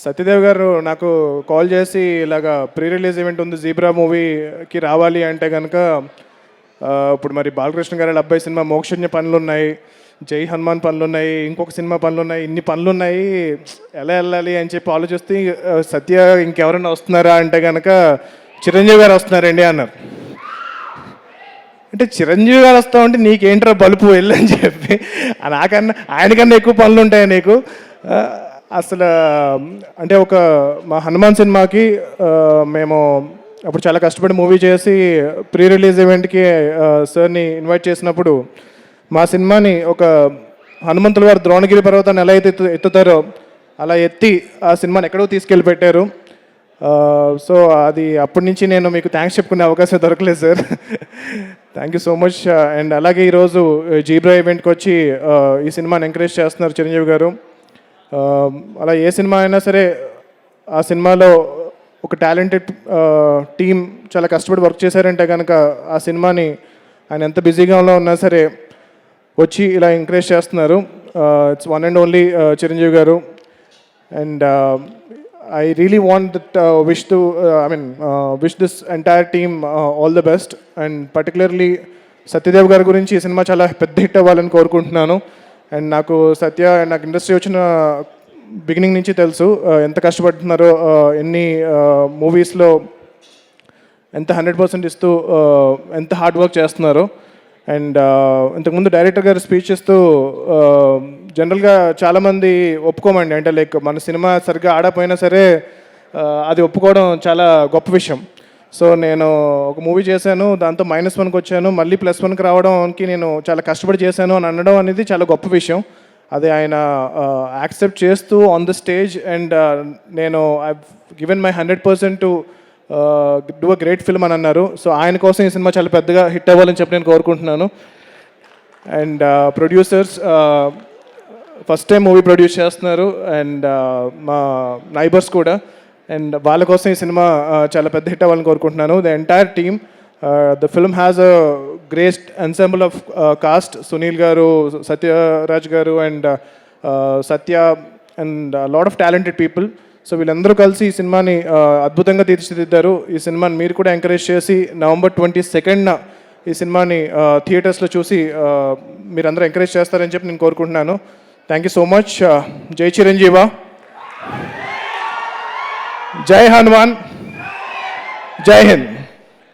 సత్యదేవ్ గారు నాకు కాల్ చేసి ఇలాగా ప్రీ రిలీజ్ ఈవెంట్ ఉంది జీబ్రా మూవీకి రావాలి అంటే కనుక ఇప్పుడు మరి బాలకృష్ణ గారి అబ్బాయి సినిమా మోక్షజ్ఞ పనులు ఉన్నాయి, జై హనుమాన్ పనులు ఉన్నాయి, ఇంకొక సినిమా పనులు ఉన్నాయి, ఇన్ని పనులు ఉన్నాయి, ఎలా వెళ్ళాలి అని చెప్పి ఆలోచిస్తే సత్య ఇంకెవరైనా వస్తున్నారా అంటే కనుక చిరంజీవి గారు వస్తున్నారండి అన్నారు. అంటే చిరంజీవి గారు వస్తామంటే నీకేంట్రా బలుపు వెళ్ళని చెప్పి నాకన్నా ఆయనకన్నా ఎక్కువ పనులు ఉంటాయి నీకు అసలు. అంటే ఒక మా హనుమాన్ సినిమాకి మేము అప్పుడు చాలా కష్టపడి మూవీ చేసి ప్రీ రిలీజ్ ఈవెంట్కి సార్ని ఇన్వైట్ చేసినప్పుడు మా సినిమాని ఒక హనుమంతుల వారు ద్రోణగిరి పర్వతాన్ని ఎలా అయితే ఎత్తుతారో అలా ఎత్తి ఆ సినిమాని ఎక్కడో తీసుకెళ్ళి పెట్టారు. సో అది అప్పటి నుంచి నేను మీకు థ్యాంక్స్ చెప్పుకునే అవకాశం దొరకలేదు sir. Thank you so much. And అలాగే ఈరోజు జీబ్రా ఈవెంట్కి వచ్చి ఈ సినిమాని ఎంకరేజ్ చేస్తున్నారు చిరంజీవి గారు. అలా ఏ సినిమా అయినా సరే ఆ సినిమాలో ఒక టాలెంటెడ్ టీం చాలా కష్టపడి వర్క్ చేశారంటే కనుక ఆ సినిమాని ఆయన ఎంత బిజీగా ఉన్నా సరే వచ్చి ఇలా ఎంకరేజ్ చేస్తున్నారు. It's one and only Chiranjeevi గారు. And I really want that wish this entire team all the best, and particularly Satyadev గారి గురించి ఈ సినిమా చాలా పెద్ద హిట్ అవ్వాలని కోరుకుంటున్నాను. అండ్ నాకు నాకు ఇండస్ట్రీ వచ్చిన బిగినింగ్ నుంచి తెలుసు ఎంత కష్టపడుతున్నారో, ఎన్ని మూవీస్లో ఎంత 100% ఇస్తూ ఎంత హార్డ్ వర్క్ చేస్తున్నారో. అండ్ ఇంతకుముందు డైరెక్టర్ గారు స్పీచ్ ఇస్తూ జనరల్గా చాలామంది ఒప్పుకోమండి, అంటే లైక్ మన సినిమా సరిగ్గా ఆడపోయినా సరే అది ఒప్పుకోవడం చాలా గొప్ప విషయం. సో నేను ఒక మూవీ చేశాను, దాంతో -1కి వచ్చాను, మళ్ళీ +1కి రావడానికి నేను చాలా కష్టపడి చేశాను అని అనడం అనేది చాలా గొప్ప విషయం. అది ఆయన యాక్సెప్ట్ చేస్తూ ఆన్ ద స్టేజ్ అండ్ నేను I given my 100% to do a great film అని అన్నారు. సో ఆయన కోసం ఈ సినిమా చాలా పెద్దగా హిట్ అవ్వాలని చెప్పి నేను కోరుకుంటున్నాను. And producers first time movie produce చేస్తున్నారు, అండ్ మా నైబర్స్ కూడా, అండ్ వాళ్ళ కోసం ఈ సినిమా చాలా పెద్ద హిట్ అవ్వాలని కోరుకుంటున్నాను. The entire team, the film has a great ensemble of cost. Sunil గారు, సత్యరాజ్ గారు and Satya and lot of talented people. So వీళ్ళందరూ కలిసి ఈ సినిమాని అద్భుతంగా తీర్చిదిద్దారు. ఈ సినిమాని మీరు కూడా ఎంకరేజ్ చేసి November 22nd ఈ సినిమాని థియేటర్స్లో చూసి మీరందరూ ఎంకరేజ్ చేస్తారని చెప్పి నేను కోరుకుంటున్నాను. Thank you so much. జై చిరంజీవ, జై హనుమాన్, జై హింద్.